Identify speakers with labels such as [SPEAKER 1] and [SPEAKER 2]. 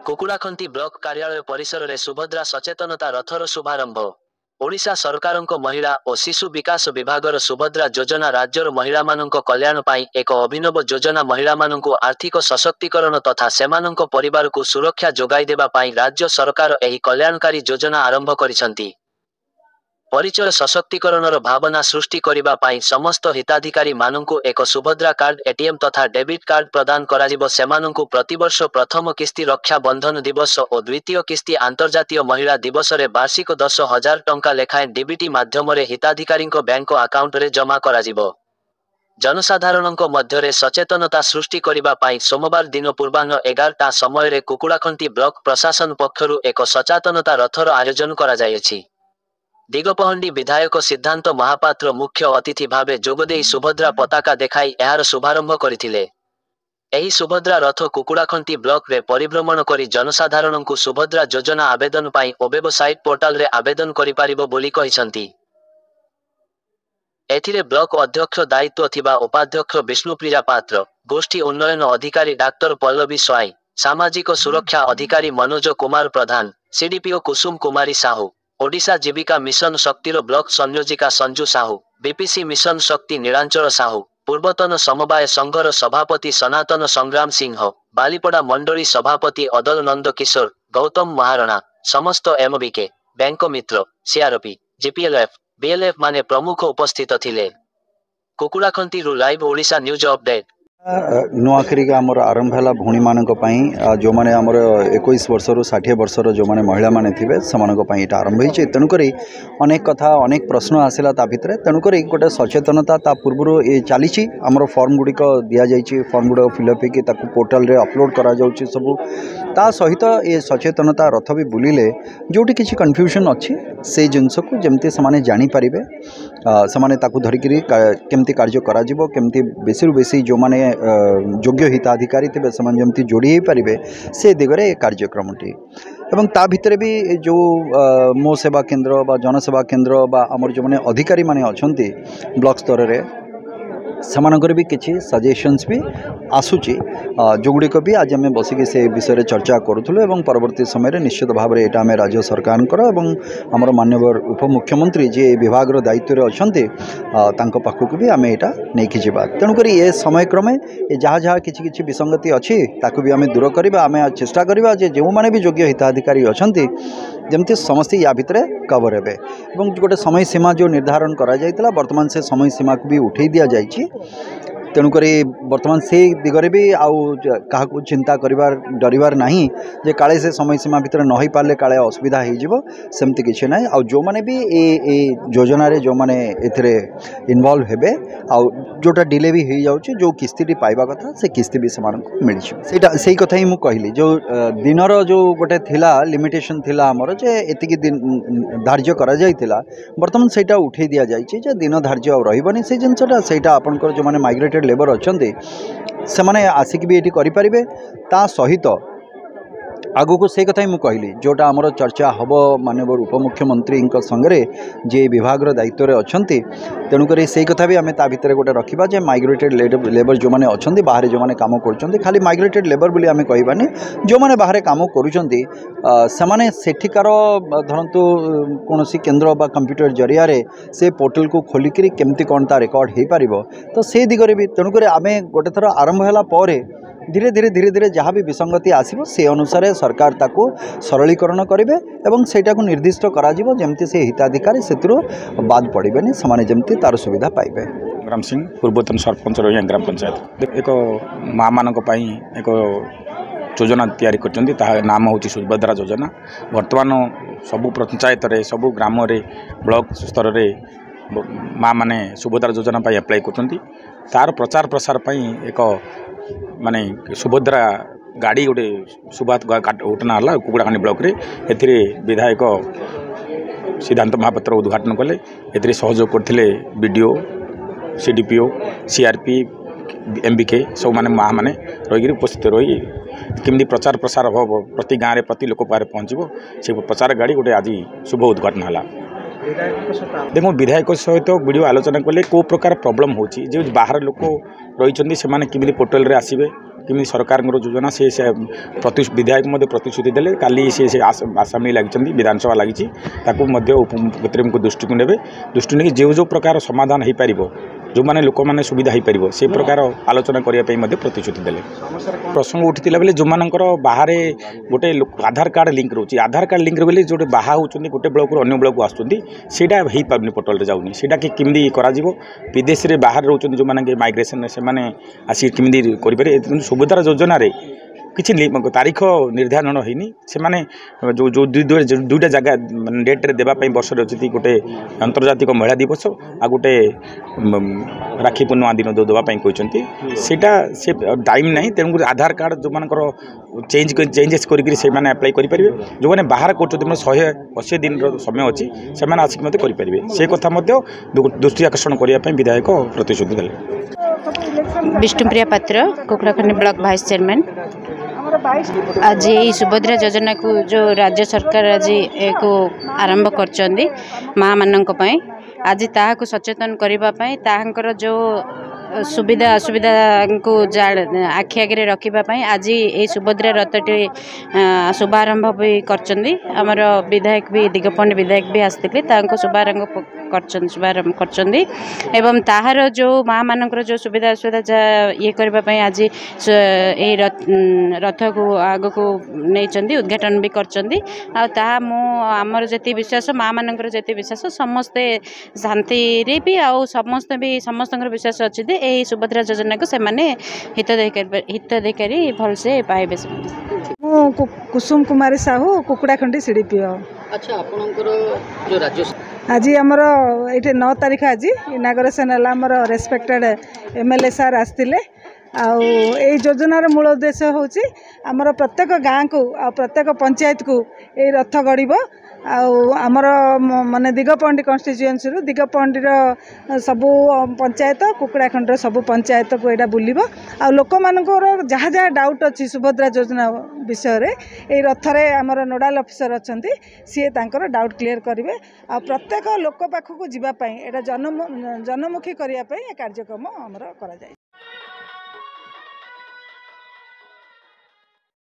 [SPEAKER 1] कुकुड़ाखंती block कार्यालय परिसर में सुभद्रा सचेतनता रथर शुभारंभ। ओडिशा सरकारक महिला और शिशु विकास विभागर सुभद्रा योजना राज्यर महिला कल्याण पाई एक अभिनव योजना महिला आर्थिक सशक्तिकरण तथा सेमानंक परिवार को सुरक्षा जोगाई देबा पाई राज्य सरकार एही कल्याणकारी योजना आरंभ करिसंती। परिचय सशक्तिकरणर भावना सृष्टि करिबा पाई समस्त हिताधिकारी मानंकु एक सुभद्रा कार्ड एटीएम तथा डेबिट कार्ड प्रदान कराजिबो। सेमानंकु प्रतिवर्ष प्रथम किस्ती रक्षा बंधन दिवस और द्वितीय किस्ती अंतर्जातीय महिला दिवस रे वार्षिक 10,000 टंका लेखाएं डीबीटी माध्यमरे हिताधिकारींक बैंक अकाउंट रे जमा कराजिबो। जनसाधारणक मध्यरे सचेतनता सृष्टि करिबा पाई सोमवार दिन पूर्वाह्न 11टा समय रे कुकुड़ाखंती ब्लॉक प्रशासन पक्षरु एक सचेतनता रथर आयोजन करा जायछि। दिगपहंडी विधायक सिद्धांत महापात्र मुख्य अतिथि भावे जोगदेई सुभद्रा पताका देखाई एहार शुभारंभ करथिले। एही सुभद्रा रथ कुकुड़ाखंती ब्लॉक रे परिभ्रमण करी जनसाधारणंकु सुभद्रा योजना आवेदन पाई ओ वेबसाइट पोर्टाल रे आवेदन करि पारिबो बोली कहिसंती। एथिरे ब्लॉक अध्यक्ष दायित्व थिबा उपाध्यक्ष विष्णुप्रिया पात्र, गोष्ठी उन्नयन अधिकारी डाक्टर पल्लवी स्वाई, सामाजिक सुरक्षा अधिकारी मनोज कुमार प्रधान, सीडीपीओ कुसुम कुमारी साहू, ओडिशा जीविका मिशन शक्तिर ब्लॉक संयोजिका संजू साहू, बीपीसी मिशन शक्ति नीलांचल साहू, पूर्वतन समवाय संघर सभापति सनातन संग्राम सिंह, बालीपड़ा मंडली सभापति अदल नंद किशोर, गौतम महाराणा, समस्त एमबीके, बैंक मित्र, सीआरपी, जीपीएलएफ, बीएलएफ माने प्रमुख उपस्थित थिले। कुकुड़ाखंती रु लाइव ओडिशा न्यूज अपडेट।
[SPEAKER 2] नुआखरी आमर आरंभ है भौणी मान जो मैंने आमर 21 वर्ष रु 60 वर्ष जो मैंने महिला माने थिबे से आरंभ होती। तेणुक अनेक कथा अनेक प्रश्न आसला ता भितर तेणुक गोटे सचेतनता ता पूर्व ये चली आमर फॉर्म गुड़िक दि जाइए। फॉर्म गुड़िक फिलअप होकर पोर्टाल रे अपलोड करा जाउछि सब ता सहित ये सचेतनता रथ भी बुलिले जोटी किसी कन्फ्यूजन अच्छी से जिनस को जमती से जानीपारे से धरिकी केमती कार्य करमती बेसी रु बेसी जो मैंने योग्य हिताधिकारी थे से जोड़ी हो पारे से दिगरे कार्यक्रमटी एवं ता भितर भी जो मो सेवा केंद्र बा जनसेवा केंद्र बा आमर जो मैंने अधिकारी माने अछंती ब्लॉक स्तर रे सेमानकर भी किसी सजेशंस भी आसूची जोगुड़िक भी आज आम बसिक से विषय चर्चा करूँ एवं परवर्ती समय निश्चित भाव में यहाँ आम राज्य सरकार आमर माननीय उपमुख्यमंत्री जी विभाग दायित्व अच्छा पाखक भी आम यहाँ नहीं जावा। तेणुक ये समय क्रमे जहाँ जहाँ कि विसंगति अच्छी ताकू भी आम दूर करवा आम चेष्टा करवा जो मैंने भी योग्य हिताधिकारी अच्छा जमती समस्ते या भितर कवर हे गोटे समय सीमा जो निर्धारण करा जायतिला वर्तमान से समय सीमा को भी उठे दि जाइए। तेणुक बर्तमान से दिगरे भी क्या चिंता करिवार डरिवार नहीं जे काले से समय सीमा भितर न हो पारे काले असुविधा होमती किसी ना। आ जो मैंने भी ए योजना रे जो मैंने एथिरे इन्वॉल्व हेबे जोटा डिले भी हो जाउछि जो किस्ती पाइबा कथा से किस्ती भी सेमानकु मिलछि से कथा ही मुझे कहली जो दिनर जो गोटे थिला लिमिटेशन थिला हमर जे एतिकी दिन धार्य करा जायतिला वर्तमान सेटा उठे दिया जायछि जे दिन धार्य आ रहिबनी से जिनसटा सेटा आपनकर जो माने माइग्रेटेड लेबर अच्छा से मैंने आसिक भी ये करें ता सहित आगु को से कथा ही मुझे कहली जोटा आमर चर्चा हम माननीय उपमुख्यमंत्री संगे जे विभाग दायित्व में अच्छा तेणुक से कथा भी आम भितर गोटे रखा जे माइग्रेटेड लेबर जो मैंने अच्छा बाहर जो मैंने कम कर खाली माइग्रेटेड लेबर बोली आम कहबानी जो मैंने बाहर कम करुँचे सेठिकार धरतु कौन केन्द्र बा कंप्यूटर जरिया से पोर्टल को खोलिक केमती कौन ता रेकर्ड हो पार तो से दिगरे भी तेणुक आम गोटे थर आरंभ है धीरे धीरे धीरे धीरे जहाँ भी विसंगति आसो से अनुसार सरकार ताको सरलीकरण करेंगे एवं सेटा को निर्दिष्ट करा जिवो जेमती से हिताधिकारी से बाद पड़ेनि से जमती तार सुविधा पाइबे।
[SPEAKER 3] ग्राम सिंह पूर्वतन सरपंच रोहिया ग्राम पंचायत एक माँ मान एक योजना तैयारी कर नाम हूँ सुभद्रा योजना। वर्तमान सबू पंचायत रे सबू ग्राम रे ब्लॉक स्तर रे माँ माने सुभद्रा योजना पर अप्लाई कर तार प्रचार प्रसार एक माने सुभद्रा गाड़ी गोटे सुभात उठना है कुकुड़ाखंडी ब्लॉक रे एथिरे विधायक सिद्धांत महापात्र उद्घाटन कले एथिरे सहयोग करथिले बीडीओ सीडीपीओ सीआरपी एमबीके सब माने माँ माने रही उपस्थित रही केमती प्रचार प्रसार हम प्रति गाँव में प्रति लोक पारे पहुँचो से प्रचार गाड़ी गोटे आज शुभ उद्घाटन है। देखो विधायक सहित वीडियो आलोचना कले को प्रकार प्रॉब्लम होची जो बाहर लोक रही से पोर्टल रे आसबे कि सरकार योजना से विधायक प्रतिश्रुति देले काली से आसामी लगी विधानसभा लगी उपमुख्यमंत्री को दृष्टि को ने दृष्टि नहीं जो जो प्रकार समाधान हो पार जो मैंने लोक मैंने सुविधा हो पार से प्रकार आलोचना करने प्रतिश्रुति देले प्रसंग उठी बेले जो मानकर बाहर गोटे आधार कार्ड लिंक रोचे आधार कार्ड लिंक रोले जो बाहा होती गोटे ब्लॉक अन्य ब्लॉक आसटा हो पारनी पोर्टल जाऊनी से केमी कर विदेश में बाहर रोचे जो मैंने माइग्रेशन से आसिक केमी करें सुभद्रा योजना किसी तारीख निर्धारण होनी से माने जो जो दुईटा जगह डेट्रे देवाई वर्ष अच्छी गोटे अंतर्जातिक महिला दिवस आ गोटे राखी पूर्णिमा दिन देवाई कहते सेटा से टाइम ना तेणुक आधार कार्ड जो मानकर चेंजेस करके अप्लाई करेंगे जो मैंने बाहर कर 180 दिन समय अच्छी से आसिक मत करेंगे से कथा दृष्टि आकर्षण करने विधायक प्रतिश्रुति देले।
[SPEAKER 4] विष्णुप्रिया पात्र कुकड़ाखंडी ब्लॉक वाइस चेयरमैन आज यही सुभद्रा योजना को जो राज्य सरकार आज एक आरंभ कर माँ मानक आज ताहाको सचेतन करने जो सुविधा असुविधा को आखि आगे रखापी आज ये सुभद्रा रथटी शुभारंभ भी कर विधायक भी दिगपंड विधायक भी आसते शुभारंभ शुभारंभ कर ताहार जो माँ मानकर जो सुविधा असुविधा ये करने आज ये रथ को आग को नहीं उद्घाटन भी करमर जी विश्वास माँ मानकर जी विश्वास समस्ते शांति भी आउ समस्त भी समस्त विश्वास अच्छी यही सुभद्रा योजना को से हित देकर भलसे पाइबे।
[SPEAKER 5] कुसुम कुमारी साहू कुकुड़ाखंडी सीडीपी।
[SPEAKER 1] अच्छा आपनकर जो राज्य
[SPEAKER 5] आज आमर ये 9 तारीख आज इनागोरेसन है आमर रेस्पेक्टेड एमएलए सार आसते आई योजनार मूल उद्देश्य हूँ आमर प्रत्येक गाँ को प्रत्येक पंचायत को ये रथ गड़ब आमर माने दिगपंडी कन्स्टिट्युएंसी दिगपंडी सबू पंचायत कुकुड़ाखंड सबू पंचायत को यहाँ बुलब आ लोक मानकर जहाँ जहाँ डाउट अच्छी सुभद्रा योजना विषय रे ये रथरे आमर नोडाल ऑफिसर अच्छा सी तांकर डाउट क्लियर करेंगे आ प्रत्येक लोक पाखक जावाई यहाँ जनमुखी करने कार्यक्रम आमर करा जाए।